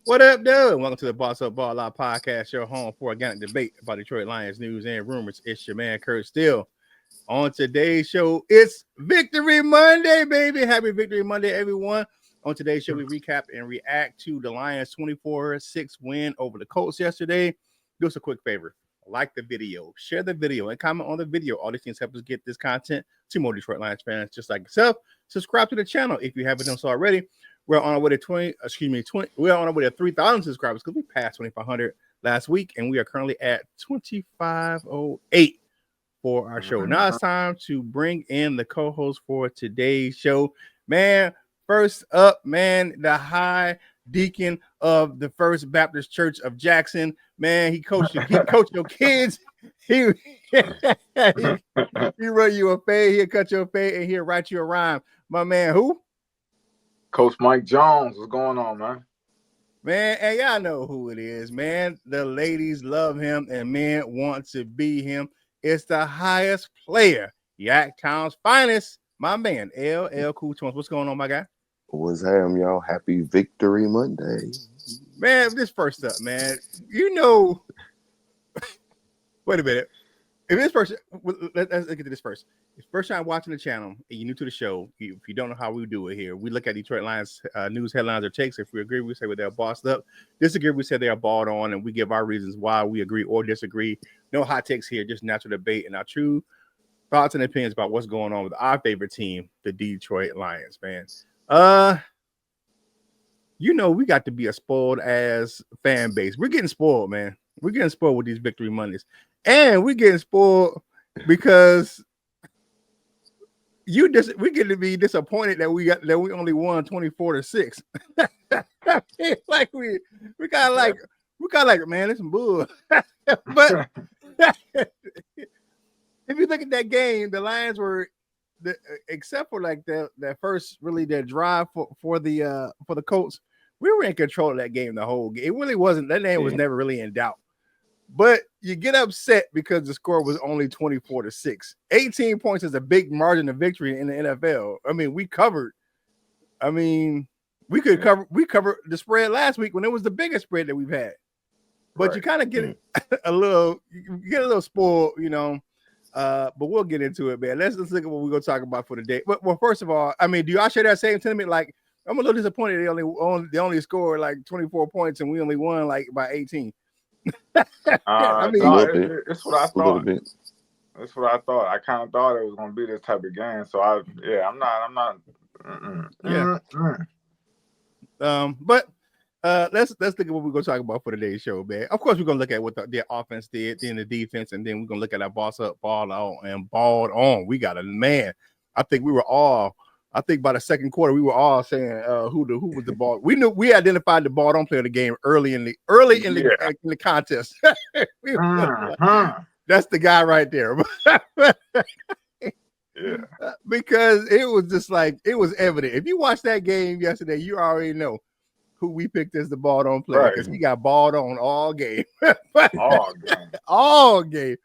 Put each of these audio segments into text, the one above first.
What up, dude? Welcome to the Boss Up Ball Out podcast, your home for organic debate about Detroit Lions news and rumors. It's your man, Curt. Still on today's show, it's Victory Monday, baby. Happy Victory Monday, everyone. On today's show, we recap and react to the Lions' 24-6 win over the Colts yesterday. Do us a quick favor. Like the video, share the video, and comment on the video. All these things help us get this content to more Detroit Lions fans just like yourself. Subscribe to the channel if you haven't done so already. We're on our way to 20. We're on our way to 3,000 subscribers because we passed 2,500 last week, and we are currently at 2,508 for our show. Now it's time to bring in the co-host for today's show, man. First up, man, the high deacon of the First Baptist Church of Jackson, man. He coached your kids. He run you a fade. He'll cut your fade, and he'll write you a rhyme. My man, who? Coach Mike Jones, what's going on, man? Man, and y'all know who it is, man. The ladies love him, and men want to be him. It's the highest player, Yaktown's finest, my man, LL Cool Tones. What's going on, my guy? What's happening, y'all? Happy Victory Monday. Man, this first up, man. You know, wait a minute. If this first, let's get to this first. It's first time watching the channel and you're new to the show. If you don't know how we do it here, we look at Detroit Lions news headlines or takes. If we agree, we say they're bossed up. Disagree, we say they are balled on, and we give our reasons why we agree or disagree. No hot takes here, just natural debate and our true thoughts and opinions about what's going on with our favorite team, the Detroit Lions, man. You know, we got to be a spoiled ass fan base. We're getting spoiled, man. We're getting spoiled with these Victory Mondays. And we're getting spoiled because we get to be disappointed that we only won 24-6. Like we got like man, it's some bull. But if you look at that game, the Lions were except for like that first really that drive for the Colts, we were in control of that game the whole game. It really wasn't, that name was never really in doubt. But you get upset because the score was only 24-6. 18 points is a big margin of victory in the NFL. I mean, we covered. I mean, we covered the spread last week when it was the biggest spread that we've had. But you kind of get a little spoiled, you know. But we'll get into it, man. Let's look at what we're gonna talk about for the day. Well, first of all, I mean, do y'all share that same sentiment? Like, I'm a little disappointed they only scored like 24 points and we only won like by 18. I mean, it's what I thought. That's what I thought. I kind of thought it was gonna be this type of game. So I'm not. But let's look at what we're gonna talk about for today's show, man. Of course, we're gonna look at what the offense did, then the defense, and then we're gonna look at our boss up, ball out, and balled on. We got a man. I think by the second quarter, we were all saying who was the ball. We identified the ball on player of the game early in the contest. That's the guy right there. Because it was just like it was evident. If you watched that game yesterday, you already know who we picked as the ball on player because he got balled on all game. All game.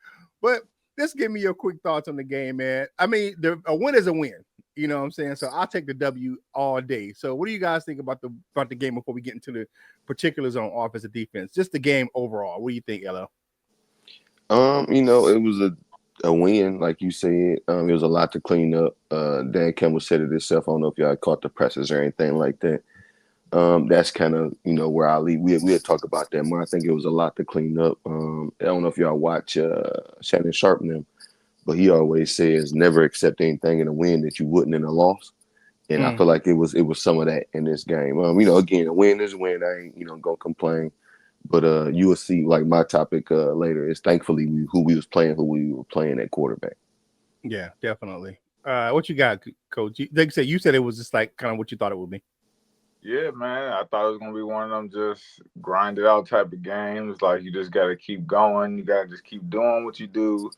But just give me your quick thoughts on the game, man. I mean, a win is a win. You know what I'm saying? So I'll take the W all day. So what do you guys think about the game before we get into the particulars on offense and defense? Just the game overall. What do you think, LL? You know, it was a win, like you said. It was a lot to clean up. Dan Campbell said it himself. I don't know if y'all caught the presses or anything like that. That's kind of, you know, where I leave. We'll talk about that more. I think it was a lot to clean up. I don't know if y'all watch Shannon Sharp and them, but he always says never accept anything in a win that you wouldn't in a loss. And I feel like it was some of that in this game. You know, again, a win is a win. I ain't, gonna complain. But you will see, like my topic later is thankfully who we were playing at quarterback. Yeah, definitely. What you got, Coach? Like you said it was just like kind of what you thought it would be. Yeah, man. I thought it was gonna be one of them just grind it out type of games. Like you just gotta keep going. You gotta just keep doing what you do.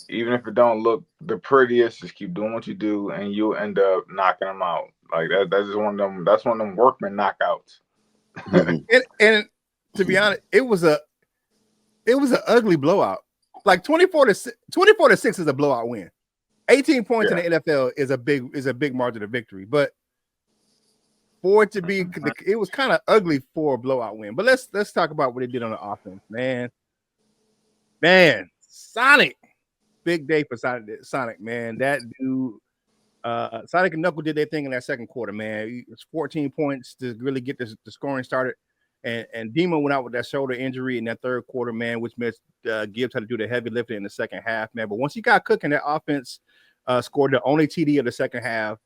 Even if it don't look the prettiest, just keep doing what you do, and you'll end up knocking them out. Like that's just one of them. That's one of them workman knockouts. and to be honest, it was an ugly blowout. Like 24-6 is a blowout win. 18 points in the NFL is a big margin of victory. But for it to be, it was kind of ugly for a blowout win. But let's talk about what they did on the offense, man. Sonic, big day for Sonic, man. That dude, Sonic and Knuckle did their thing in that second quarter, man. It was 14 points to really get the scoring started. And Demo went out with that shoulder injury in that third quarter, man, which meant Gibbs had to do the heavy lifting in the second half, man. But once he got cooking, that offense scored the only TD of the second half.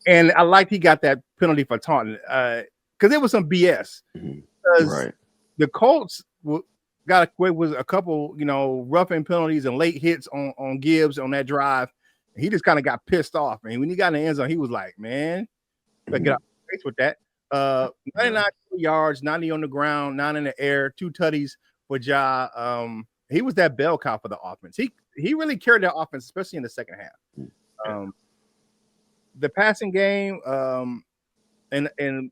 And I liked he got that penalty for taunting because it was some BS. Because the Colts got away with a couple, roughing penalties and late hits on Gibbs on that drive. He just kind of got pissed off. And when he got in the end zone, he was like, man, better get out of the face with that. 99 yards, 90 on the ground, 9 in the air, 2 tutties for Ja. He was that bell cow for the offense. He really carried that offense, especially in the second half. The passing game, and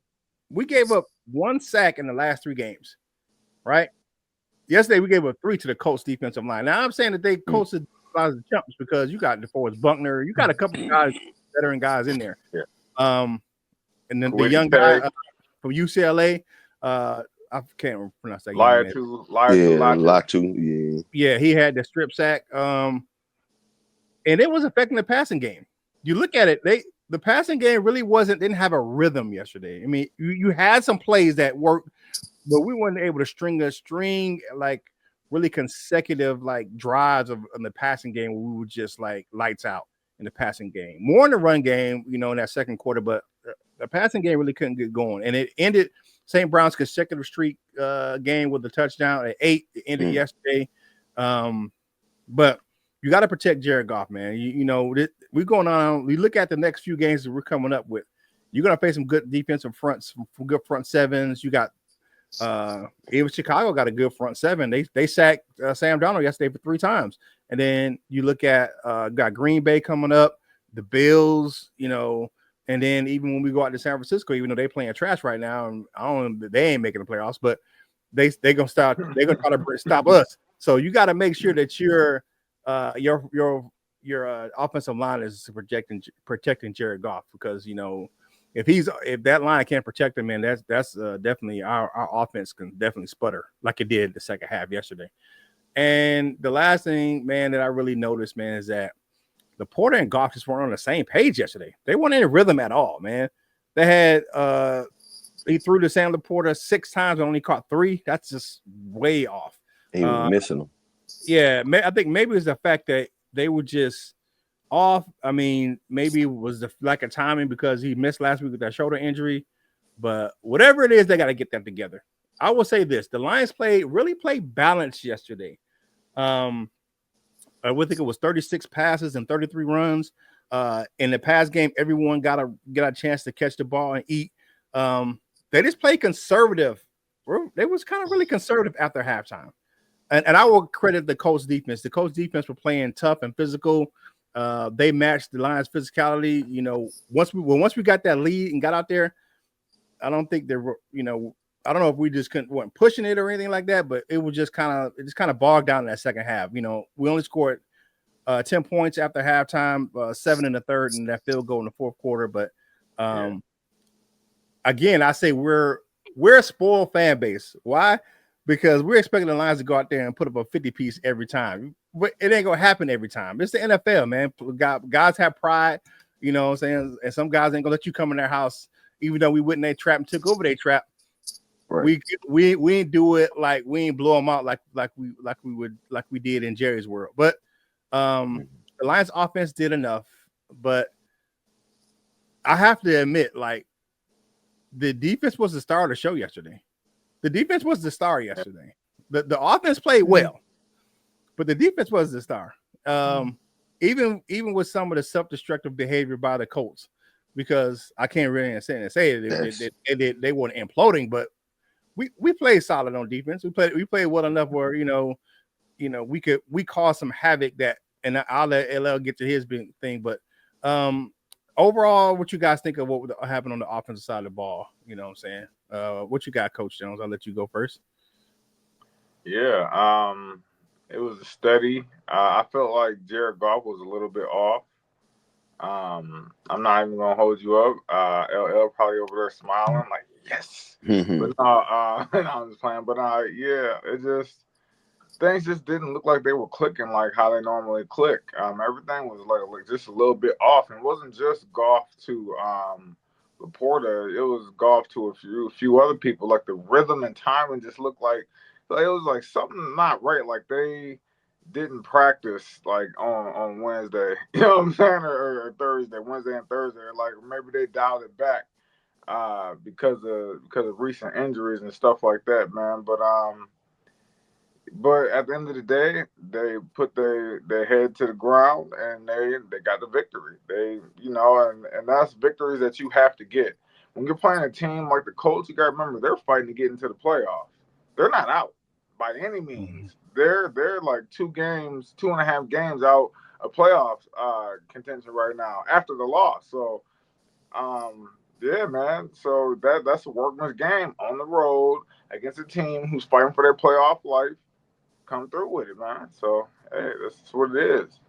we gave up 1 sack in the last 3 games, right? Yesterday we gave up 3 to the Colts defensive line. Now I'm saying that they Colts are the chumps because you got DeForest Buckner, you got a couple of guys, veteran guys in there. And then the young guy from UCLA, I can't pronounce that. Latu. Yeah, he had the strip sack. And it was affecting the passing game. You look at it, the passing game really didn't have a rhythm yesterday. I mean, you had some plays that worked, but we weren't able to string like really consecutive like drives in the passing game where we were just like lights out in the passing game. More in the run game, in that second quarter, but the passing game really couldn't get going. And it ended St. Brown's consecutive streak game with a touchdown at 8. It ended yesterday. But you got to protect Jared Goff, man. We're going on. We look at the next few games that we're coming up with. You're going to face some good defensive fronts, some good front sevens. You got even Chicago got a good front seven. They sacked Sam Darnold yesterday for 3 times. And then you look at got Green Bay coming up, the Bills, and then even when we go out to San Francisco, even though they're playing trash right now, and I don't know, they ain't making the playoffs, but they're gonna try to stop us. So you got to make sure that your offensive line is protecting Jared Goff, because if that line can't protect him, man, that's definitely our offense can definitely sputter like it did the second half yesterday. And the last thing, man, that I really noticed, man, is that the Porter and Goff just weren't on the same page yesterday. They weren't in rhythm at all, man. They had he threw to Sam Laporta 6 times and only caught 3. That's just way off. He was missing them. Yeah, I think maybe it's the fact that they were just off. I mean, maybe it was the lack of timing because he missed last week with that shoulder injury. But whatever it is, they got to get that together. I will say this: the Lions really played balanced yesterday. I would think it was 36 passes and 33 runs. In the pass game, everyone got a chance to catch the ball and eat. They just played conservative. They was kind of really conservative after halftime. And I will credit the Colts defense. The Colts defense were playing tough and physical. They matched the Lions' physicality. Once we got that lead and got out there, I don't think they were, I don't know if we just weren't pushing it or anything like that, but it was just kind of bogged down in that second half. We only scored 10 points after halftime, 7 in the third, and that field goal in the fourth quarter. But again, I say we're a spoiled fan base. Why? Because we're expecting the Lions to go out there and put up a 50-piece every time. But it ain't gonna happen every time. It's the NFL, man. Guys have pride, you know what I'm saying? And some guys ain't gonna let you come in their house, even though we went in their trap and took over their trap. Right. We ain't do it like we ain't blow them out like we did in Jerry's world. But the Lions offense did enough. But I have to admit, like, the defense was the star of the show yesterday. The defense was the star yesterday. The offense played well, but the defense was the star. Even with some of the self-destructive behavior by the Colts, because I can't really say it. They weren't imploding, but we played solid on defense. We played well enough where we caused some havoc that, and I'll let LL get to his big thing. But overall, what you guys think of what happened on the offensive side of the ball? You know what I'm saying? What you got, Coach Jones? I'll let you go first. Yeah, it was a study. I felt like Jared Goff was a little bit off. I'm not even gonna hold you up. LL probably over there smiling like yes, but no, no, I'm just playing. But yeah, it just things just didn't look like they were clicking like how they normally click. Everything was like just a little bit off, and it wasn't just golf to Laporta. It was golf to a few other people. Like the rhythm and timing just looked like it was like something not right. Like they didn't practice like on Wednesday. You know what I'm saying? Or Thursday, Wednesday and Thursday. Like maybe they dialed it back because of recent injuries and stuff like that, man. But at the end of the day, they put their head to the ground and they got the victory. And that's victories that you have to get. When you're playing a team like the Colts, you gotta remember they're fighting to get into the playoffs. They're not out by any means. They're like 2.5 games out of playoffs contention right now after the loss. So yeah, man. So that's a workman's game on the road against a team who's fighting for their playoff life. Come through with it, man. So hey, that's what it is.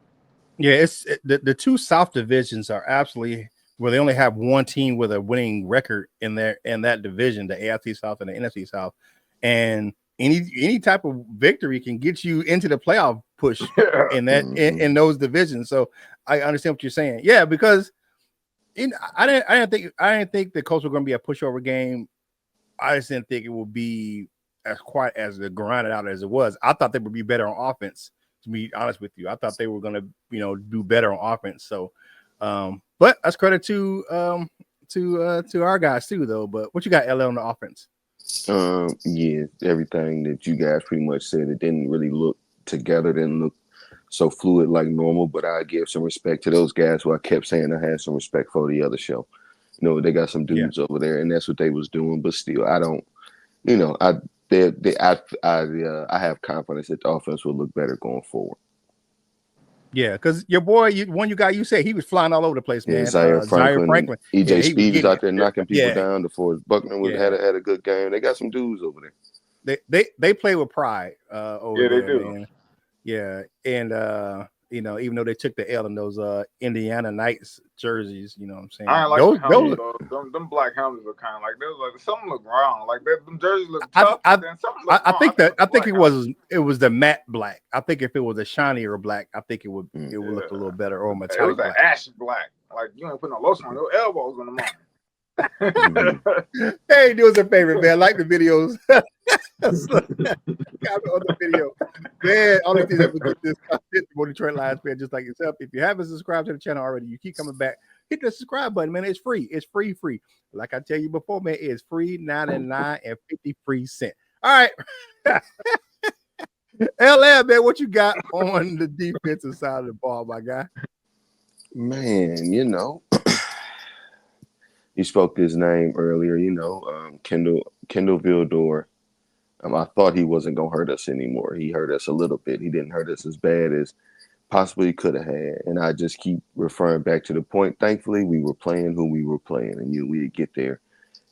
Yeah, the two South divisions are absolutely where they only have one team with a winning record in that division, the AFC South and the NFC South, and any type of victory can get you into the playoff push Yeah. in those divisions. So I understand what you're saying. Yeah, because I didn't think the Colts were going to be a pushover game. I just didn't think it would be as quiet as the grinded out as it was. I thought they would be better on offense. To be honest with you, I thought they were going to, do better on offense. So, but that's credit to our guys too, though. But what you got, LL, on the offense? Yeah, everything that you guys pretty much said. It didn't really look together. Didn't look so fluid like normal. But I give some respect to those guys who I kept saying I had some respect for the other show. They got some dudes over there, and that's what they was doing. But still, I don't. I have confidence that the offense will look better going forward. Yeah, because your boy, you said he was flying all over the place, man. Zaire Franklin. EJ Speed was out there knocking people down. DeForest Buckner had a good game. They got some dudes over there. They play with pride over there, they do. man. Yeah, and even though they took the L in those Indiana Knights jerseys, you know what I'm saying? I ain't like the helmets, though. Them black helmets look kind of like they was like something look wrong. Like them jerseys look tough. I think it was the matte black. I think if it was a shinier black, I think it would look a little better, or metallic. It was black. An ashy black. Like you ain't put no lotion on your elbows in the morning. Hey, do us a favor, man. Like the videos. Comment on the video, man. All these things get this content for Detroit Lions fan just like yourself. If you haven't subscribed to the channel already, you keep coming back. Hit the subscribe button, man. It's free. It's free. Like I tell you before, man, it's free 99 and 53 cents. All right. LL, man, what you got on the defensive side of the ball, my guy? Man, you spoke his name earlier, Kendall Vildor. I thought he wasn't going to hurt us anymore. He hurt us a little bit. He didn't hurt us as bad as possibly could have had. And I just keep referring back to the point. Thankfully, we were playing who we were playing, and we'd get there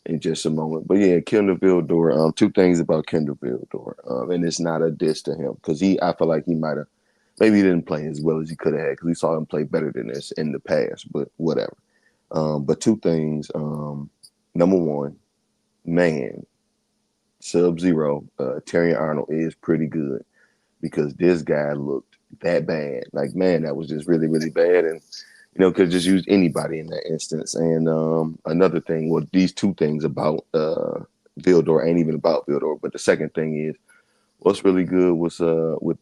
in just a moment. But yeah, Kendall Vildor, two things about Kendall Vildor. And it's not a diss to him because I feel like he might have, maybe he didn't play as well as he could have had because we saw him play better than this in the past, but whatever. But two things. Number one, man, Sub-Zero, Terry Arnold is pretty good because this guy looked that bad. Like, man, that was just really, really bad. And, could just use anybody in that instance. And another thing, well, these two things about Vildor ain't even about Vildor. But the second thing is, what's really good was with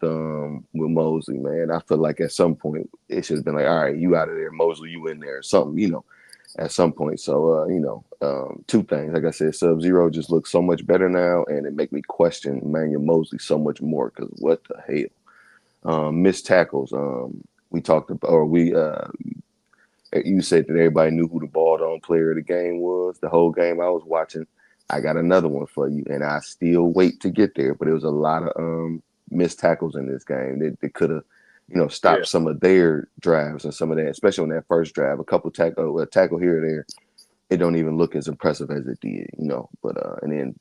Mosley, man. I feel like at some point it should have been like, all right, you out of there, Mosley, you in there, or something, at some point. So, two things. Like I said, Sub-Zero just looks so much better now, and it make me question Emmanuel Mosley so much more because what the hell? Missed tackles. We talked about, or you said that everybody knew who the ball-on player of the game was. The whole game I was watching, I got another one for you, and I still wait to get there. But there was a lot of missed tackles in this game that could have, stopped some of their drives and some of that, especially on that first drive. A tackle here or there, it don't even look as impressive as it did, But and then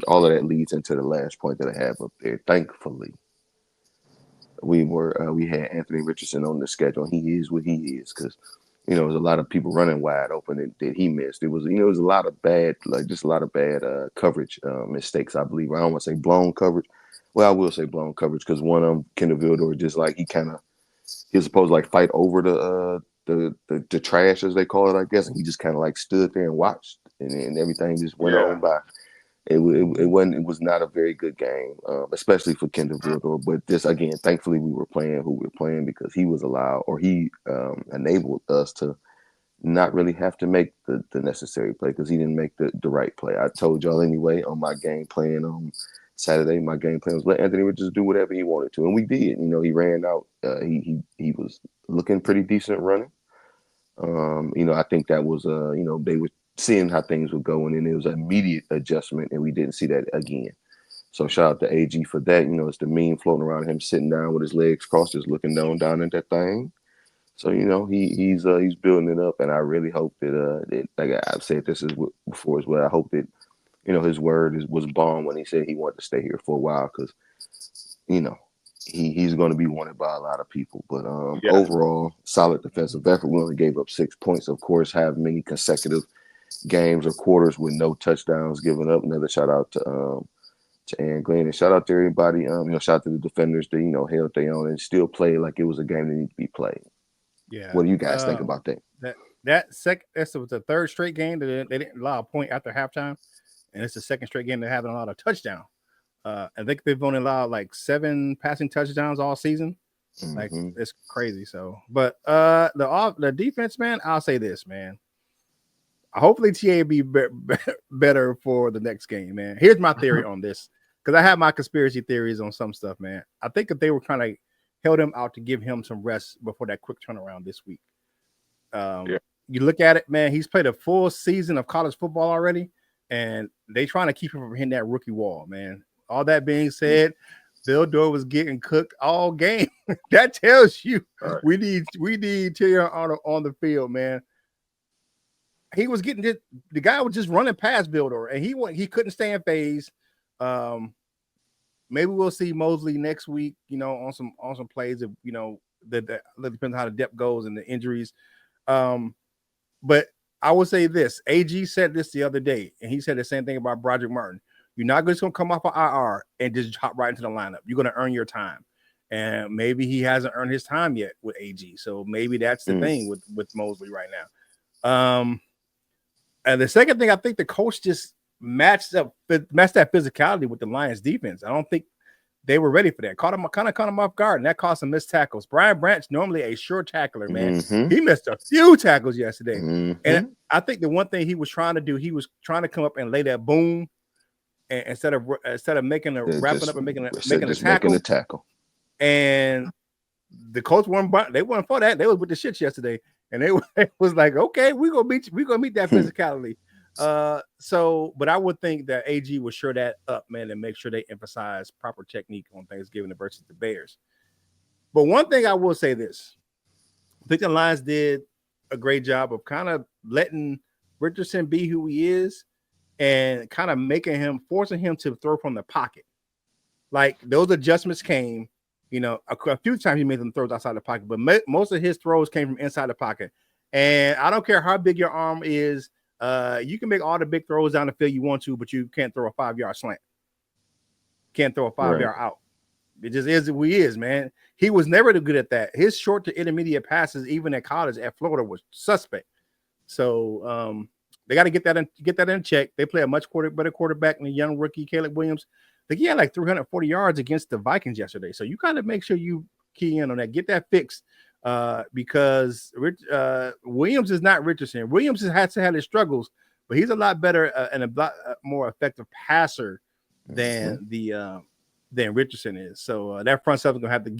all of that leads into the last point that I have up there. Thankfully, we had Anthony Richardson on the schedule. He is what he is because there's a lot of people running wide open that he missed. It was it was a lot of bad coverage mistakes. I believe I don't want to say blown coverage. Well, I will say blown coverage because one of them, Kendall Vildor, just like he was supposed to like fight over the trash as they call it, I guess, and he just kind of like stood there and watched, and everything just went on by. It was not a very good game, especially for Kendall Vildor. But this again, thankfully, we were playing who we were playing because he was allowed, or he enabled us to not really have to make the necessary play because he didn't make the right play. I told y'all anyway on my game plan on Saturday. My game plan was let Anthony Richardson do whatever he wanted to, and we did. He ran out. He was looking pretty decent running. I think that was they were seeing how things would go, and then it was an immediate adjustment, and we didn't see that again. So shout out to AG for that. It's the meme floating around him sitting down with his legs crossed, just looking down at that thing. So he's building it up, and I really hope that like I've said this before as well. I hope that his word was bond when he said he wanted to stay here for a while because he's going to be wanted by a lot of people. But overall, solid defensive effort. We only gave up 6 points. Of course, have many consecutive games or quarters with no touchdowns given up. Another shout out to Aaron Glenn, and shout out to everybody. Shout out to the defenders that held their own and still played like it was a game that needed to be played. Yeah. What do you guys think about that? That's the third straight game that they didn't allow a point after halftime, and it's the second straight game they haven't allowed a touchdown. I think they've only allowed like 7 passing touchdowns all season. Mm-hmm. Like it's crazy. So, but the defense, man, I'll say this, man. Hopefully, TA be better for the next game, man. Here's my theory on this, because I have my conspiracy theories on some stuff, man. I think that they were kind of held him out to give him some rest before that quick turnaround this week. You look at it, man. He's played a full season of college football already, and they trying to keep him from hitting that rookie wall, man. All that being said, Vildor was getting cooked all game. That tells you we need Tyrion Arnold on the field, man. He was getting this. The guy was just running past Vildor, and he couldn't stay in phase. Maybe we'll see Mosley next week. On some plays. If that depends on how the depth goes and the injuries. But I will say this: AG said this the other day, and he said the same thing about Broderick Martin. You're not just going to come off of IR and just hop right into the lineup. You're going to earn your time. And maybe he hasn't earned his time yet with AG. So maybe that's the thing with Mosley right now. And the second thing, I think the coach just matched that physicality with the Lions defense. I don't think they were ready for that. Caught him off guard, and that caused some missed tackles. Brian Branch, normally a sure tackler, man. He missed a few tackles yesterday. And I think the one thing he was trying to do, he was trying to come up and lay that boom. And instead of making a wrapping up and making a tackle. And the Colts weren't for that. They was with the shits yesterday, and they was like, okay, we're gonna meet that physicality. But I would think that AG would sure that up, man, and make sure they emphasize proper technique on Thanksgiving versus the Bears. But one thing I will say this: I think the Lions did a great job of kind of letting Richardson be who he is. And kind of forcing him to throw from the pocket. Like those adjustments came, a few times he made them throws outside the pocket, but most of his throws came from inside the pocket. And I don't care how big your arm is, you can make all the big throws down the field you want to, but you can't throw a 5-yard slant. Can't throw a 5-yard out. It just is who he is, man. He was never good at that. His short to intermediate passes, even at college at Florida, was suspect. So, they got to get that in check. They play a much better quarterback than the young rookie Caleb Williams. I think he had like 340 yards against the Vikings yesterday. So you got to make sure you key in on that. Get that fixed because Williams is not Richardson. Williams has had his struggles, but he's a lot better and a lot more effective passer than than Richardson is. So that front seven is gonna have to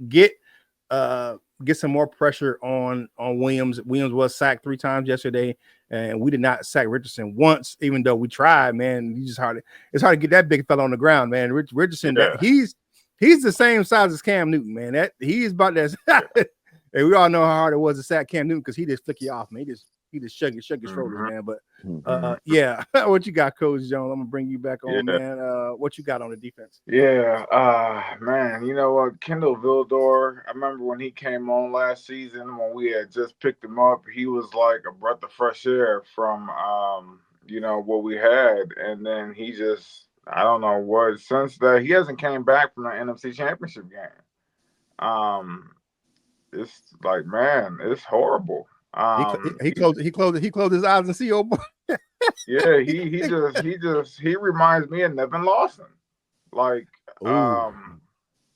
get some more pressure on Williams. Williams was sacked 3 times yesterday, and we did not sack Richardson once, even though we tried, man. It's hard to get that big fella on the ground, man. Richardson, he's the same size as Cam Newton, man. He's about that. And we all know how hard it was to sack Cam Newton because he just flick you off, man. he just shook his shoulders, man. But Mhm. yeah, what you got, Coach Jones? I'm gonna bring you back on, Yeah. man. What you got on the defense? Yeah, man, you know what? Kendall Vildor, I remember when he came on last season when we had just picked him up, he was like a breath of fresh air from what we had. And then he just I don't know what since that he hasn't came back from the NFC Championship game. Um it's like man, it's horrible. He closed his eyes and see old boy. Yeah, he reminds me of Nevin Lawson. Like Ooh,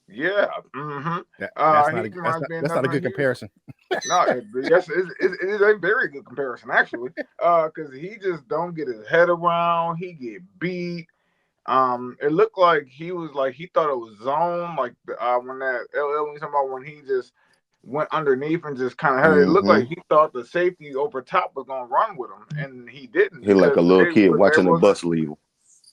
yeah, mm-hmm. He reminds me of that's not a Nevin. good comparison. No, yes, it is a very good comparison actually. Because he just don't get his head around. He get beat. It looked like he thought it was zone. Like when that LL when you talking about when he just went underneath and just kind of had it looked like he thought the safety over top was gonna run with him, and he didn't He like a because little kid they watching the wasn't. bus leave.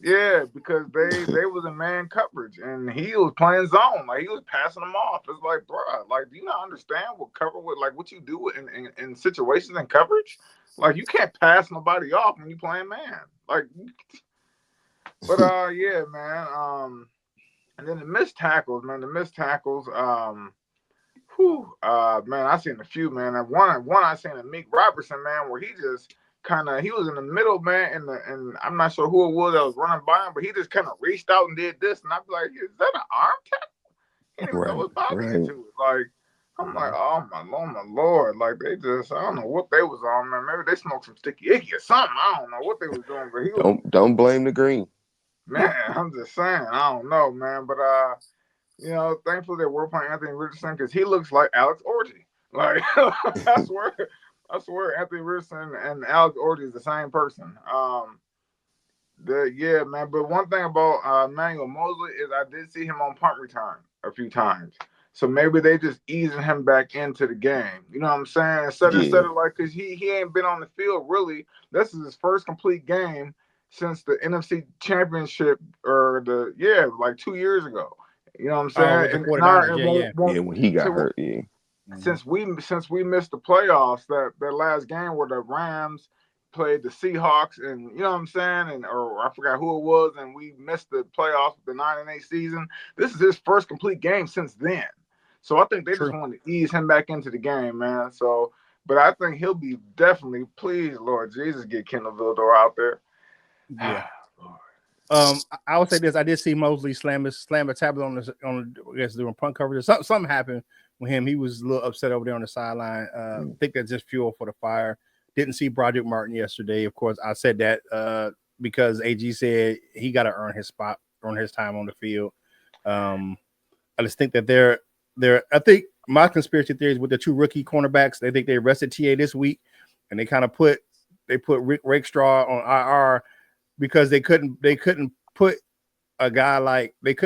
Yeah, because they was in man coverage and he was playing zone. Like he was passing them off. It's like, bruh, like, do you not understand what you do in situations in coverage? Like you can't pass nobody off when you playing man. Like, but yeah, man. And then the missed tackles, man. Man, I seen a few, man. And one I seen a Meek Robertson, man, where he just he was in the middle, man, and I'm not sure who it was that was running by him, but he just kind of reached out and did this, and I'd be like, is that an arm tackle? He didn't even know his body into it. Like, I'm like, oh my lord, like they just, I don't know what they was on, man. Maybe they smoked some sticky icky or something. I don't know what they was doing, but he was. Don't blame the green. Man, I'm just saying, I don't know, man, but thankfully they were playing Anthony Richardson because he looks like Alex Orji. Like I swear Anthony Richardson and Alex Orji is the same person. Yeah, man. But one thing about Emmanuel Mosley is I did see him on punt return a few times. So maybe they just easing him back into the game. You know what I'm saying? Instead of like, because he ain't been on the field really. This is his first complete game since the NFC Championship like 2 years ago. You know what I'm saying? With the 49ers, when he got hurt, Since we missed the playoffs, that last game where the Rams played the Seahawks, and you know what I'm saying, or I forgot who it was, and we missed the playoffs with the 9-8 season. This is his first complete game since then. So I think they just wanted to ease him back into the game, man. So, but I think he'll be definitely, please, Lord Jesus, get Kendall Vildor out there. Yeah. I would say this. I did see Mosley slam a tablet on I guess doing punt coverage. Something happened with him. He was a little upset over there on the sideline. I think that's just fuel for the fire. Didn't see Broderick Martin yesterday. Of course, I said that because AG said he got to earn his spot, earn his time on the field. I just think that they're. I think my conspiracy theory is with the two rookie cornerbacks. They think they arrested TA this week, and they kind of put Rick Rakestraw on IR because they couldn't put a guy like was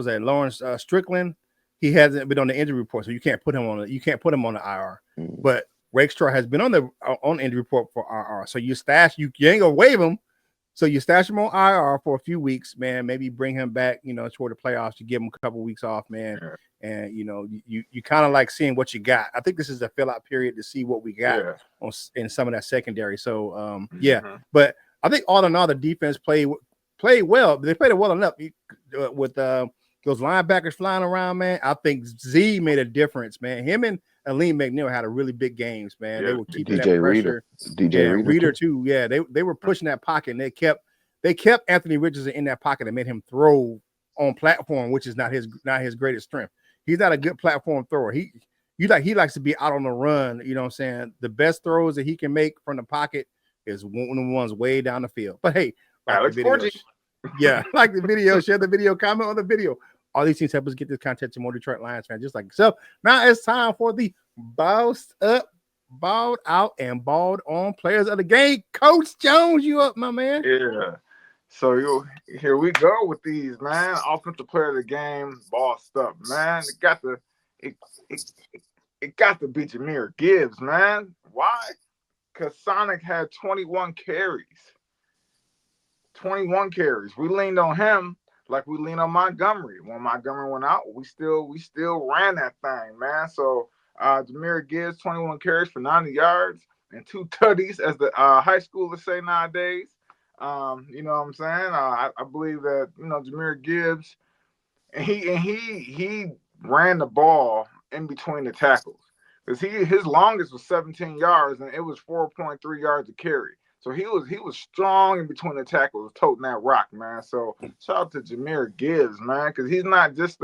that Lawrence Strickland? He hasn't been on the injury report, so you can't put him on the IR. But Rakestraw has been on the injury report for IR. So you ain't gonna waive him. So you stash him on IR for a few weeks, man. Maybe bring him back, toward the playoffs to give him a couple weeks off, man. Yeah. And you kind of like seeing what you got. I think this is a fill out period to see what we got in some of that secondary. So but I think all in all, the defense played well. They played it well enough with those linebackers flying around, man. I think Z made a difference, man. Him and Aleem McNeil had a really big games, man. They were keeping that pressure. Reader too. Yeah, they were pushing that pocket, and they kept Anthony Richardson in that pocket and made him throw on platform, which is not his greatest strength. He's not a good platform thrower. He likes to be out on the run. You know what I'm saying? The best throws that he can make from the pocket is one of the ones way down the field. But hey, Alex Orji. Yeah, like the video, share the video, comment on the video. All these things help us get this content to more Detroit Lions fans just like yourself. Now it's time for the bossed up, balled out, and balled on players of the game. Coach Jones, you up, my man? Yeah. So here we go with these, man. Offensive player of the game, bossed up, man. It got to be Jahmyr Gibbs, man. Why? Because Sonic had 21 carries. 21 carries. We leaned on him like we leaned on Montgomery. When Montgomery went out, we still ran that thing, man. So Jameer Gibbs, 21 carries for 90 yards and 2 tutties, as the high schoolers say nowadays. You know what I'm saying? I believe that, Jameer Gibbs, and he ran the ball in between the tackles, because his longest was 17 yards and it was 4.3 yards to carry. So he was strong in between the tackles, toting that rock, man. So shout out to Jameer Gibbs, man, because he's not just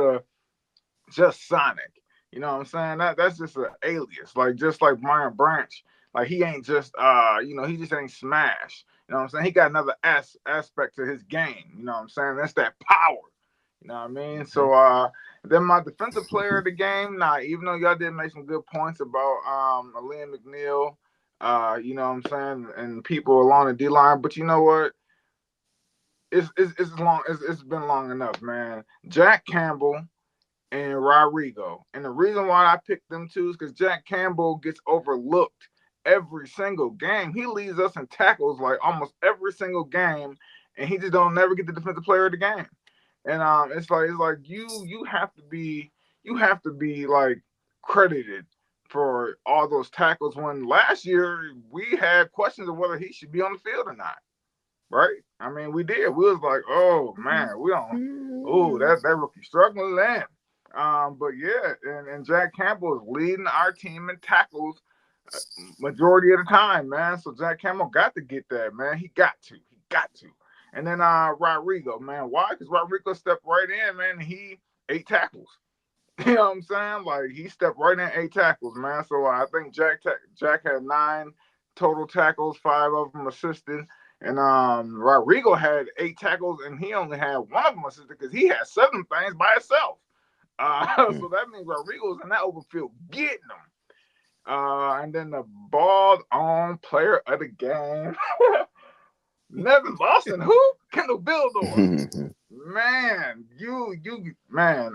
Sonic. You know what I'm saying? That's just an alias, just like Brian Branch. Like, he ain't just he just ain't smash. You know what I'm saying? He got another aspect to his game. You know what I'm saying? That's that power. You know what I mean? So then my defensive player of the game, even though y'all did make some good points about Liam McNeil, you know what I'm saying, and people along the D line, but you know what? It's been long enough, man. Jack Campbell and Rodrigo. And the reason why I picked them two is because Jack Campbell gets overlooked every single game. He leads us in tackles like almost every single game, and he just don't never get the defensive player of the game. And it's like you have to be like credited for all those tackles, when last year we had questions of whether he should be on the field or not. Right? I mean, we did. We was like, oh man, we don't. Oh, that rookie struggling then. But yeah, and Jack Campbell is leading our team in tackles majority of the time, man. So Jack Campbell got to get that, man. He got to. And then Rodrigo, man. Why? Because Rodrigo stepped right in, man. And he 8 tackles. You know what I'm saying? Like, he stepped right in 8 tackles, man. So I think Jack had 9 total tackles, 5 of them assisted. And Rodrigo had 8 tackles, and he only had 1 of them assisted because he had 7 things by himself. So that means Rodrigo was in that open field getting them. And then the ball on player of the game, Nevin Lawson, who? Kendall Bildor. Man,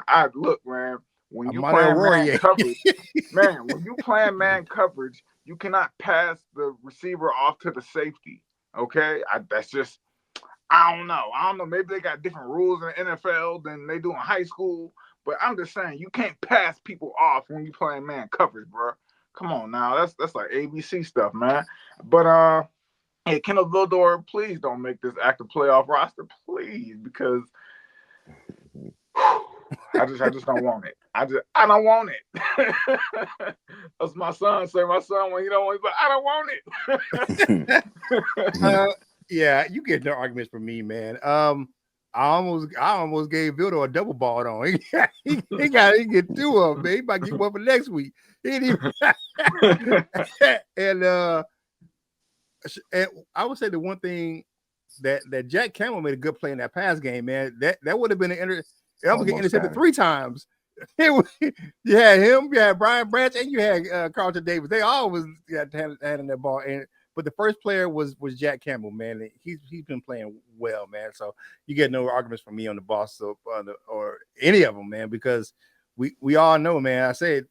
I look, man. When you playing man coverage, when you playing man coverage, you cannot pass the receiver off to the safety. Okay, that's just, I don't know. Maybe they got different rules in the NFL than they do in high school. But I'm just saying, you can't pass people off when you playing man coverage, bro. Come on now, that's like ABC stuff, man. But hey, Kendall Vildor, please don't make this active playoff roster, please, because I just don't want it. I don't want it. That's my son say. My son, when he don't want it, but I don't want it. Yeah, you get no arguments from me, man. I almost gave Vildo a double ball on. He get 2 of them, man. He might get 1 for next week. And I would say the one thing that Jack Campbell made a good play in that pass game, man. That would have been an intercepted 3 times. You had him, you had Brian Branch, and you had Carlton Davis. They always got handing that ball. But the first player was Jack Campbell, man. He's been playing well, man. So you get no arguments from me on the boss or any of them, man, because we all know, man. I said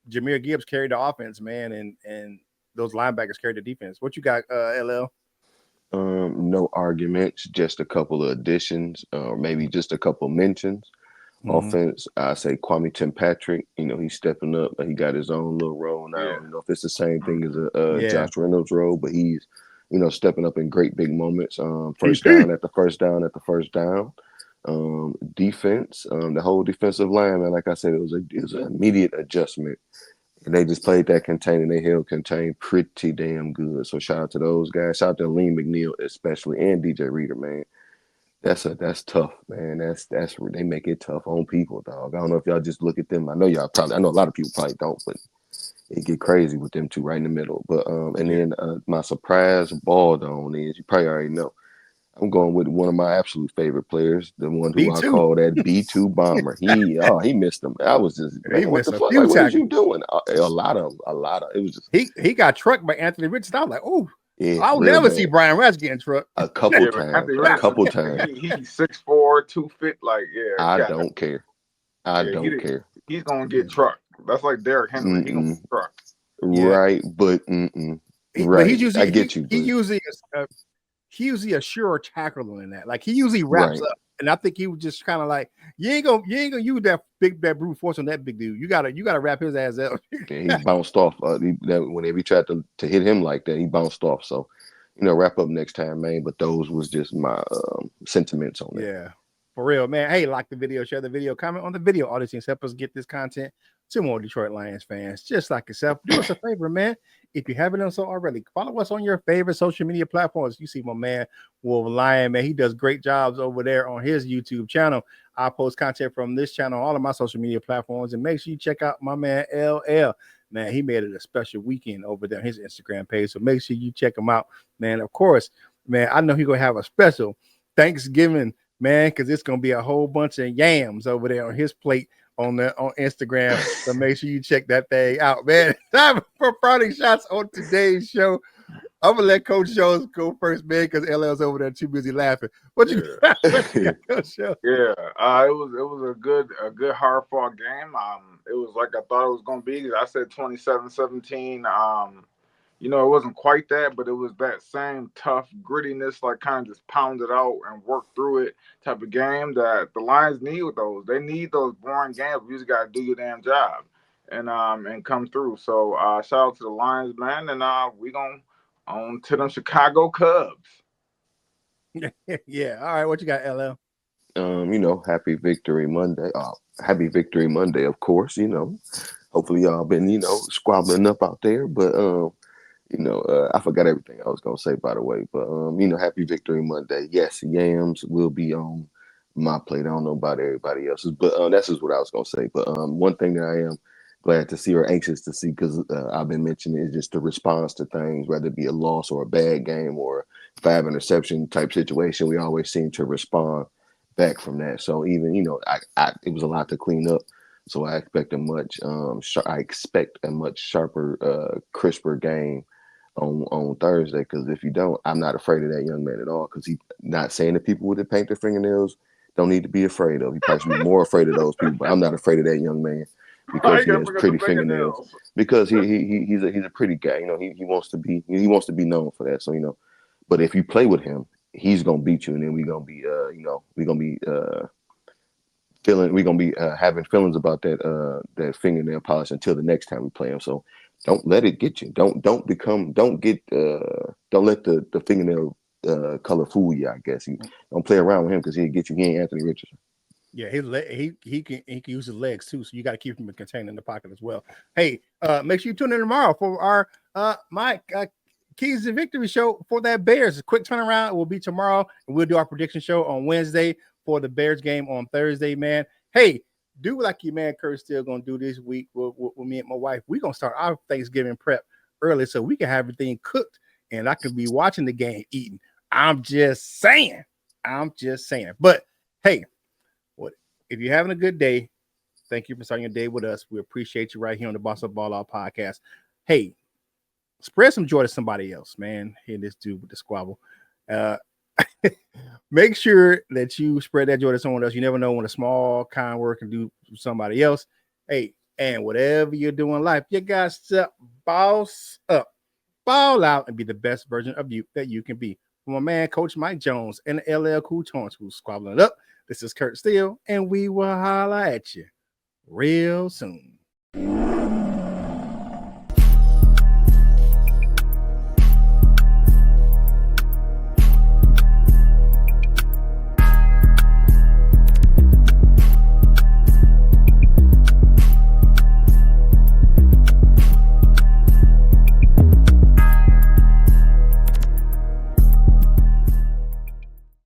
Jameer Gibbs carried the offense, man, and those linebackers carried the defense. What you got, LL? No arguments, just a couple of additions, or maybe just a couple mentions. Offense, I say Kwame Patrick. He's stepping up. He got his own little role now. I don't know if it's the same thing as Josh Reynolds' role, but he's stepping up in great big moments. First down at the first down. Defense, the whole defensive line, man. Like I said, it was an immediate adjustment, and they just played that contain, and they held contain pretty damn good. So shout out to those guys. Shout out to Liam McNeil especially, and DJ Reader, man. That's tough, man. That's they make it tough on people, dog. I don't know if y'all just look at them. I know a lot of people probably don't, but it get crazy with them two right in the middle. But then my surprise ball down is, you probably already know, I'm going with one of my absolute favorite players, the one who B2. I call that B2 bomber. He missed them. I was just, man, what the fuck? Like, what are you doing? A lot of it was just he got trucked by Anthony Richardson. I was like, oh. Yeah, I'll never see Brian Rush getting trucked. A couple times. He's 6'4", 250. Like, I don't care. I don't care. He's gonna get trucked. That's like Derrick Henry. He's gonna get trucked. Right, but right. But he's usually, I get you. He usually a sure tackler in that. Like, he usually wraps up. And I think he was just kind of like, you ain't gonna use that brute force on that big dude. You gotta wrap his ass up. And he bounced off. Whenever he tried to hit him like that, he bounced off. So, wrap up next time, man. But those was just my sentiments on that. Yeah, for real, man. Hey, like the video, share the video, comment on the video. All these things help us get this content to more Detroit Lions fans, just like yourself. Do us a favor, man. If you haven't done so already, follow us on your favorite social media platforms. You see my man, Wolf Lion, man. He does great jobs over there on his YouTube channel. I post content from this channel on all of my social media platforms. And make sure you check out my man, LL. Man, he made it a special weekend over there on his Instagram page. So make sure you check him out, man. Of course, man, I know he's going to have a special Thanksgiving, man, because it's going to be a whole bunch of yams over there on his plate on Instagram. So make sure you check that thing out, man. Time for parting shots on today's show. I'm gonna let Coach Jones go first, man, because LL's over there too busy laughing. What you got, Coach Jones? Yeah, it was a good hard fought game. It was like I thought it was gonna be. I said 27-17. It wasn't quite that, but it was that same tough grittiness, like kind of just pound it out and work through it type of game that the Lions need with those. They need those boring games. You just gotta do your damn job and come through. So shout out to the Lions, man, and we gonna on to them Chicago Cubs. Yeah. All right, what you got, LL? Happy Victory Monday. Happy Victory Monday, of course. Hopefully y'all been, squabbling up out there, but I forgot everything I was gonna say, by the way. But Happy Victory Monday. Yes, yams will be on my plate. I don't know about everybody else's, but that's just what I was gonna say. But one thing that I am glad to see or anxious to see, because I've been mentioning, is just the response to things, whether it be a loss or a bad game or 5 interception type situation. We always seem to respond back from that. So even it was a lot to clean up. So I expect a much sharper, crisper game on Thursday, because if you don't, I'm not afraid of that young man at all, because he's not saying that people with the painted fingernails don't need to be afraid of. He probably should be more afraid of those people, but I'm not afraid of that young man because he has pretty fingernails. Because he's a pretty guy. He wants to be known for that. So but if you play with him, he's gonna beat you, and then we're gonna be having feelings about that fingernail polish until the next time we play him. So don't let it get you. Don't let the fingernail color fool you. I guess you don't play around with him, because he'll get you. He ain't Anthony Richardson. Yeah, he can use his legs too, so you got to keep him contained in the pocket as well. Hey, make sure you tune in tomorrow for our Keys to Victory show for that Bears. A quick turnaround. It will be tomorrow, and we'll do our prediction show on Wednesday for the Bears game on Thursday, man. Hey, do like your man Curt still gonna do this week with me and my wife. We're gonna start our Thanksgiving prep early so we can have everything cooked and I could be watching the game eating. I'm just saying. But hey, if you're having a good day, thank you for starting your day with us. We appreciate you right here on the Boss Up Ball Out podcast. Hey, spread some joy to somebody else, man. Hear this dude with the squabble. Make sure that you spread that joy to someone else. You never know when a small kind word can do to somebody else. Hey, and whatever you're doing in life, you got to boss up, ball out, and be the best version of you that you can be. From my man, Coach Mike Jones, and the LL Cool Tones, who's squabbling it up. This is Curt Steele, and we will holla at you real soon.